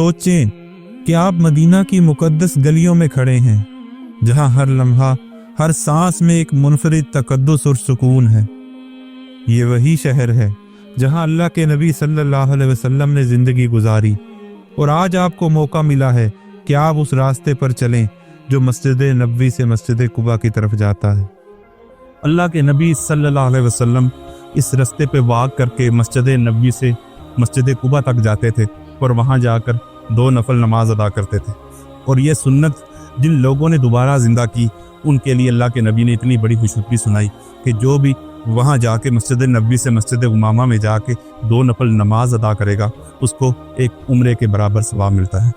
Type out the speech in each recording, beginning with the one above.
सोचें कि आप मदीना की मुकद्दस गलियों में खड़े हैं, जहां हर लम्हा, हर सांस में एक मुनफरिद तकद्दुस और सुकून है। ये वही शहर है जहां अल्लाह के नबी सल्लल्लाहु अलैहि वसल्लम ने जिंदगी गुजारी, और आज आपको मौका मिला है कि आप उस रास्ते पर चलें जो मस्जिद नबवी से मस्जिद कुबा की तरफ जाता है। अल्लाह के नबी सल्लल्लाहु अलैहि वसल्लम इस रास्ते पे वाक करके मस्जिद नबवी से मस्जिद कुबा तक जाते थे और वहां जाकर 2 नफल नमाज अदा करते थे। और ये सुन्नत जिन लोगों ने दोबारा जिंदा की, उनके लिए अल्लाह के नबी ने इतनी बड़ी खुशखबरी सुनाई कि जो भी वहाँ जाके मस्जिद नबवी से मस्जिद उमामा में जाके 2 नफल नमाज अदा करेगा, उसको एक उम्रे के बराबर सवाब मिलता है।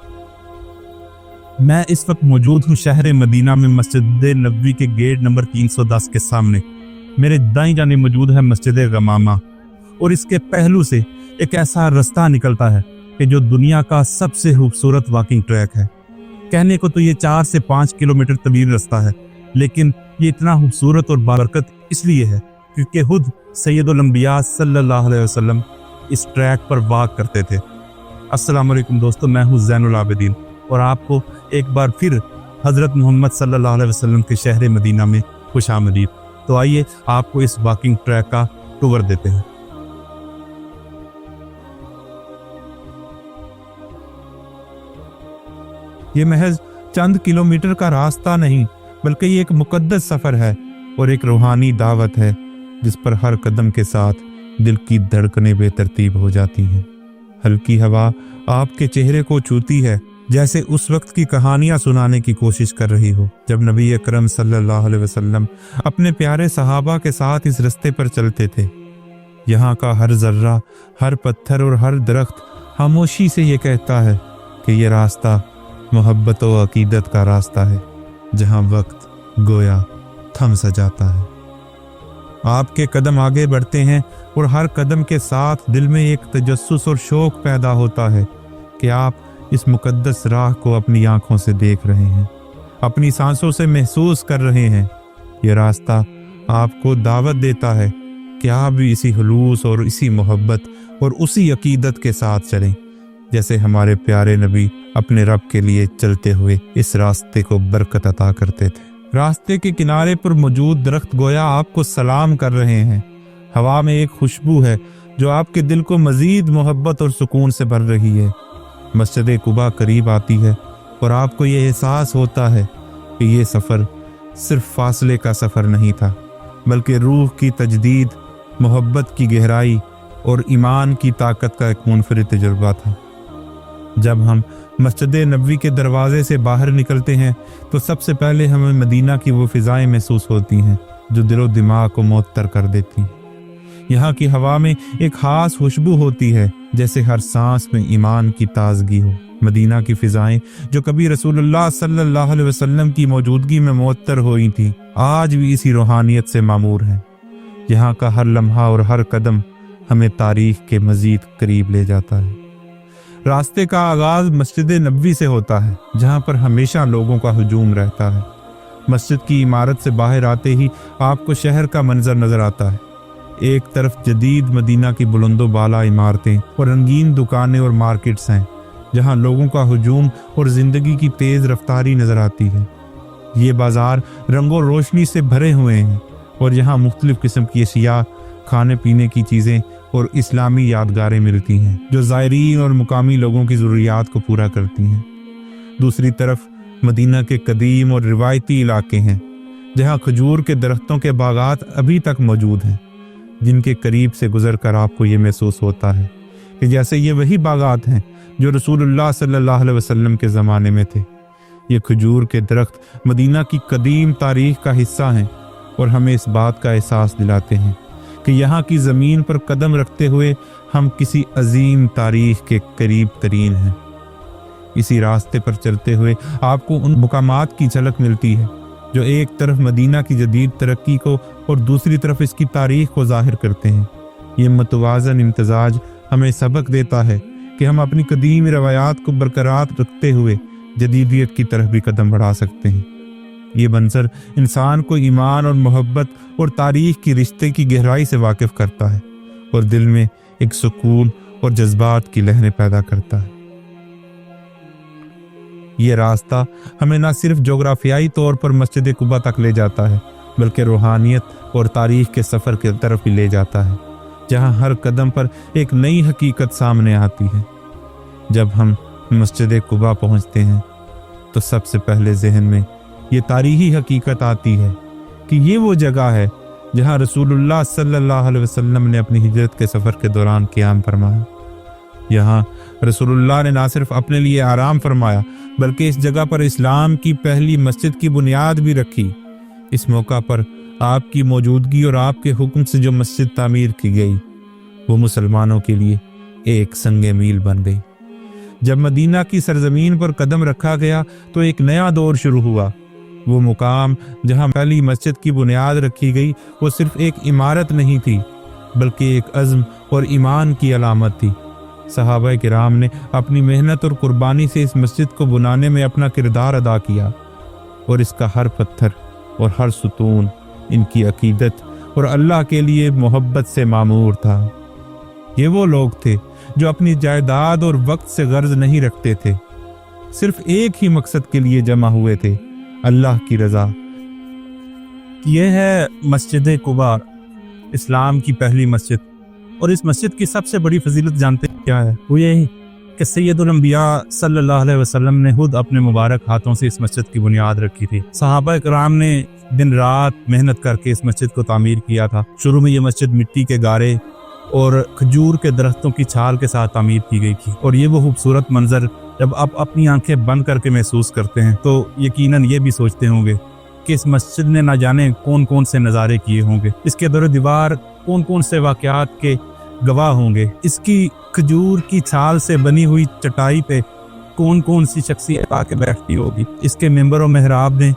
मैं इस वक्त मौजूद हूँ शहर मदीना में मस्जिद नबवी के गेट नंबर 310 के सामने। मेरे दाईं जानिब मौजूद है मस्जिद गमामा, और इसके पहलू से एक ऐसा रास्ता निकलता है कि जो दुनिया का सबसे खूबसूरत वॉकिंग ट्रैक है। कहने को तो ये 4 से 5 किलोमीटर तवील रास्ता है, लेकिन ये इतना खूबसूरत और बाबरकत इसलिए है क्योंकि खुद सैयदुल अंबिया सल्लल्लाहु अलैहि वसल्लम इस ट्रैक पर वॉक करते थे। अस्सलाम वालेकुम दोस्तों, मैं हूँ ज़ैनुल आबिदीन और आपको एक बार फिर हज़रत मोहम्मद सल्लल्लाहु अलैहि वसल्लम के शहर मदीना में खुशामदीद। तो आइए आपको इस वॉकिंग ट्रैक का टूर देते हैं। ये महज चंद किलोमीटर का रास्ता नहीं, बल्कि ये एक मुकद्दस सफ़र है और एक रूहानी दावत है जिस पर हर कदम के साथ दिल की धड़कनें बेतरतीब हो जाती हैं। हल्की हवा आपके चेहरे को छूती है, जैसे उस वक्त की कहानियां सुनाने की कोशिश कर रही हो जब नबी अकरम सल्लल्लाहु अलैहि वसल्लम अपने प्यारे सहाबा के साथ इस रास्ते पर चलते थे। यहाँ का हर जर्रा, हर पत्थर और हर दरख्त खामोशी से ये कहता है कि ये रास्ता मोहब्बत व अकीदत का रास्ता है, जहाँ वक्त गोया थम सा जाता है। आपके कदम आगे बढ़ते हैं और हर कदम के साथ दिल में एक तजस्सुस और शौक पैदा होता है कि आप इस मुकद्दस राह को अपनी आंखों से देख रहे हैं, अपनी सांसों से महसूस कर रहे हैं। ये रास्ता आपको दावत देता है कि आप भी इसी हुलूस और इसी मोहब्बत और उसी अकीदत के साथ चलें, जैसे हमारे प्यारे नबी अपने रब के लिए चलते हुए इस रास्ते को बरकत अता करते थे। रास्ते के किनारे पर मौजूद दरख्त गोया आपको सलाम कर रहे हैं। हवा में एक खुशबू है जो आपके दिल को मजीद मोहब्बत और सुकून से भर रही है। मस्जिद कुबा करीब आती है और आपको ये एहसास होता है कि ये सफ़र सिर्फ फासले का सफ़र नहीं था, बल्कि रूह की तजदीद, मोहब्बत की गहराई और ईमान की ताकत का एक मुनफरिद तजुर्बा था। जब हम मस्जिद नबवी के दरवाजे से बाहर निकलते हैं तो सबसे पहले हमें मदीना की वो फ़िज़ाएं महसूस होती हैं जो दिलो दिमाग को मुअत्तर कर देती हैं। यहाँ की हवा में एक ख़ास खुशबू होती है, जैसे हर सांस में ईमान की ताजगी हो। मदीना की फ़िज़ाएं जो कभी रसूलुल्लाह सल्लल्लाहु अलैहि वसल्लम की मौजूदगी में मुअत्तर हुई थी, आज भी इसी रूहानियत से मामूर हैं। यहाँ का हर लम्हा और हर कदम हमें तारीख़ के मज़ीद करीब ले जाता है। रास्ते का आगाज़ मस्जिद नबवी से होता है, जहाँ पर हमेशा लोगों का हुजूम रहता है। मस्जिद की इमारत से बाहर आते ही आपको शहर का मंजर नज़र आता है। एक तरफ जदीद मदीना की बुलंदो बाला इमारतें और रंगीन दुकानें और मार्केट्स हैं, जहाँ लोगों का हुजूम और ज़िंदगी की तेज़ रफ्तारी नज़र आती है। ये बाज़ार रंगो रोशनी से भरे हुए हैं और यहाँ मुख्तलिफ़ किस्म की अशिया, खाने पीने की चीज़ें और इस्लामी यादगारें मिलती हैं जो ज़ायरीन और मुकामी लोगों की ज़रूरियात को पूरा करती हैं। दूसरी तरफ मदीना के कदीम और रिवायती इलाके हैं, जहाँ खजूर के दरख्तों के बागात अभी तक मौजूद हैं, जिनके करीब से गुजर कर आपको ये महसूस होता है कि जैसे ये वही बागात हैं जो रसूलुल्लाह सल्लल्लाहु अलैहि वसल्लम के ज़माने में थे। ये खजूर के दरख्त मदीना की कदीम तारीख़ का हिस्सा हैं और हमें इस बात का एहसास दिलाते हैं कि यहाँ की ज़मीन पर कदम रखते हुए हम किसी अजीम तारीख़ के करीब तरीन हैं। इसी रास्ते पर चलते हुए आपको उन मुकामात की झलक मिलती है जो एक तरफ मदीना की जदीद तरक्की को और दूसरी तरफ इसकी तारीख़ को ज़ाहिर करते हैं। ये मतवाज़न इम्तजाज हमें सबक देता है कि हम अपनी कदीम रवायात को बरकरार रखते हुए जदीदियत की तरफ भी कदम बढ़ा सकते हैं। ये मंजर इंसान को ईमान और मोहब्बत और तारीख़ की रिश्ते की गहराई से वाकिफ़ करता है और दिल में एक सुकून और जज्बात की लहरें पैदा करता है। ये रास्ता हमें न सिर्फ जोग्राफियाई तौर पर मस्जिद कुबा तक ले जाता है, बल्कि रूहानियत और तारीख के सफ़र की तरफ भी ले जाता है, जहाँ हर कदम पर एक नई हकीकत सामने आती है। जब हम मस्जिद कुबा पहुँचते हैं तो सबसे पहले जहन में ये तारीखी हकीकत आती है कि ये वो जगह है जहाँ रसूलुल्लाह सल्लल्लाहु अलैहि वसल्लम ने अपनी हिजरत के सफ़र के दौरान क़याम फरमाया। यहाँ रसूलुल्लाह ने ना सिर्फ अपने लिए आराम फरमाया, बल्कि इस जगह पर इस्लाम की पहली मस्जिद की बुनियाद भी रखी। इस मौका पर आपकी मौजूदगी और आपके हुक्म से जो मस्जिद तामीर की गई, वो मुसलमानों के लिए एक संगे मील बन गई। जब मदीना की सरजमीन पर कदम रखा गया तो एक नया दौर शुरू हुआ। वो मुकाम जहाँ पहली मस्जिद की बुनियाद रखी गई, वो सिर्फ एक इमारत नहीं थी, बल्कि एक अज़्म और ईमान की अलामत थी। सहाबा किराम ने अपनी मेहनत और कुर्बानी से इस मस्जिद को बनाने में अपना किरदार अदा किया, और इसका हर पत्थर और हर सुतून इनकी अकीदत और अल्लाह के लिए मोहब्बत से मामूर था। ये वो लोग थे जो अपनी जायदाद और वक्त से गर्ज नहीं रखते थे, सिर्फ एक ही मकसद के लिए जमा हुए थे, अल्लाह की रज़ा। ये है मस्जिद कुबा, इस्लाम की पहली मस्जिद। और इस मस्जिद की सबसे बड़ी फजीलत जानते हैं क्या है? वो ये कि सैयदुल अंबिया सल्लल्लाहु अलैहि वसल्लम ने खुद अपने मुबारक हाथों से इस मस्जिद की बुनियाद रखी थी। सहाबा कराम ने दिन रात मेहनत करके इस मस्जिद को तामीर किया था। शुरू में ये मस्जिद मिट्टी के गारे और खजूर के दरख्तों की छाल के साथ तामीर की गई थी, और ये वो खूबसूरत मंजर जब आप अपनी आंखें बंद करके महसूस करते हैं तो यकीनन ये भी सोचते होंगे कि इस मस्जिद ने ना जाने कौन कौन से नज़ारे किए होंगे, इसके दर दीवार कौन कौन से वाक़यात के गवाह होंगे, इसकी खजूर की छाल से बनी हुई चटाई पे कौन कौन सी शख्सियत आके बैठती होगी, इसके मेंबर और मेहराब ने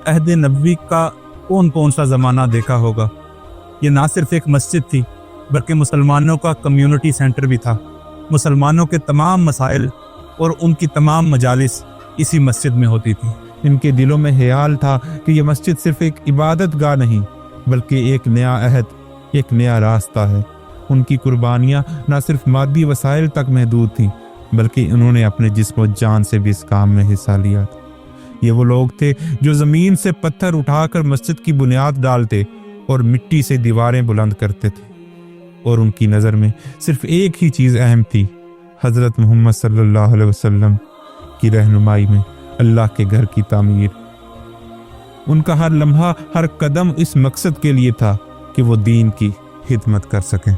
अहद नबवी का कौन कौन सा ज़माना देखा होगा। ये ना सिर्फ एक मस्जिद थी, बल्कि मुसलमानों का कम्युनिटी सेंटर भी था। मुसलमानों के तमाम मसाइल और उनकी तमाम मजालिस इसी मस्जिद में होती थी। इनके दिलों में ख्याल था कि यह मस्जिद सिर्फ एक इबादत गाह नहीं, बल्कि एक नया अहद, एक नया रास्ता है। उनकी कुर्बानियाँ न सिर्फ मादी वसाइल तक महदूद थीं, बल्कि उन्होंने अपने जिस्म और जान से भी इस काम में हिस्सा लिया था। ये वो लोग थे जो ज़मीन से पत्थर उठाकर मस्जिद की बुनियाद डालते और मिट्टी से दीवारें बुलंद करते थे, और उनकी नज़र में सिर्फ एक ही चीज़ अहम थी, हज़रत मोहम्मद सल्लल्लाहु अलैहि वसल्लम की रहनुमाई में अल्लाह के घर की तामीर। उनका हर लम्हा, हर कदम इस मकसद के लिए था कि वो दीन की खिदमत कर सकें।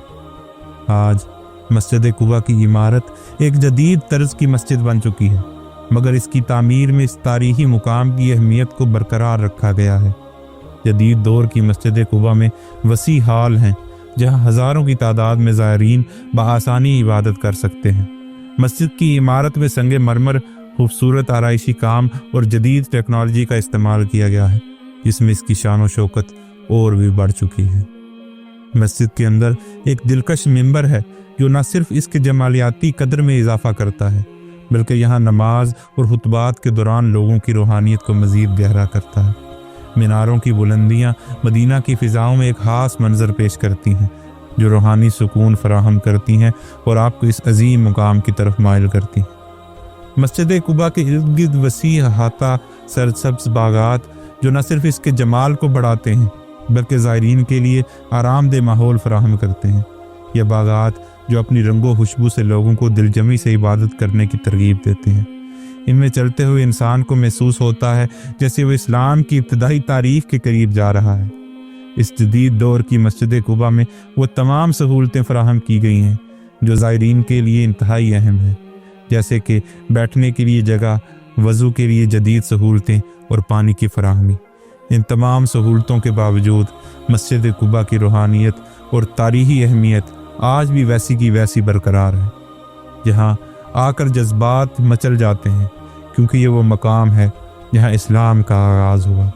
आज मस्जिद कुबा की इमारत एक जदीद तर्ज की मस्जिद बन चुकी है, मगर इसकी तामीर में इस तारीखी मुकाम की अहमियत को बरकरार रखा गया है। जदीद दौर की मस्जिद कुबा में वसी हाल हैं, जहाँ हज़ारों की तादाद में ज़ायरीन बआसानी इबादत कर सकते हैं। मस्जिद की इमारत में संगे मरमर, खूबसूरत आराइशी काम और जदीद टेक्नोलॉजी का इस्तेमाल किया गया है, जिसमें इसकी शान व शौकत और भी बढ़ चुकी है। मस्जिद के अंदर एक दिलकश मिंबर है जो न सिर्फ इसके जमालियाती कदर में इजाफा करता है, बल्कि यहाँ नमाज और खुतबात के दौरान लोगों की रूहानियत को मज़ीद गहरा करता है। मीनारों की बुलंदियाँ मदीना की फ़िज़ाओं में एक ख़ास मंजर पेश करती हैं, जो रूहानी सुकून फराहम करती हैं और आपको इस अजीम मुकाम की तरफ माइल करती हैं। मस्जिद कुबा के इर्द गिर्द वसी अहाता सरसब्ज़ बागात जो न सिर्फ इसके जमाल को बढ़ाते हैं, बल्कि ज़ायरीन के लिए आरामदेह माहौल फराहम करते हैं। यह बागात जो अपनी रंगो खुशबू से लोगों को दिलजमी से इबादत करने की तरगीब देते हैं। इनमें चलते हुए इंसान को महसूस होता है जैसे वो इस्लाम की इब्तदाई तारीख के करीब जा रहा है। इस जदीद दौर की मस्जिद कुबा में वो तमाम सहूलतें फराहम की गई हैं जो ज़ायरीन के लिए इंतहाई अहम है, जैसे कि बैठने के लिए जगह, वज़ू के लिए जदीद सहूलतें और पानी की फराहमी। इन तमाम सहूलतों के बावजूद मस्जिद कुबा की रूहानियत और तारीखी अहमियत आज भी वैसी की वैसी बरकरार है, जहाँ आकर जज्बात मचल जाते हैं, क्योंकि ये वो मकाम है जहाँ इस्लाम का आगाज़ हुआ।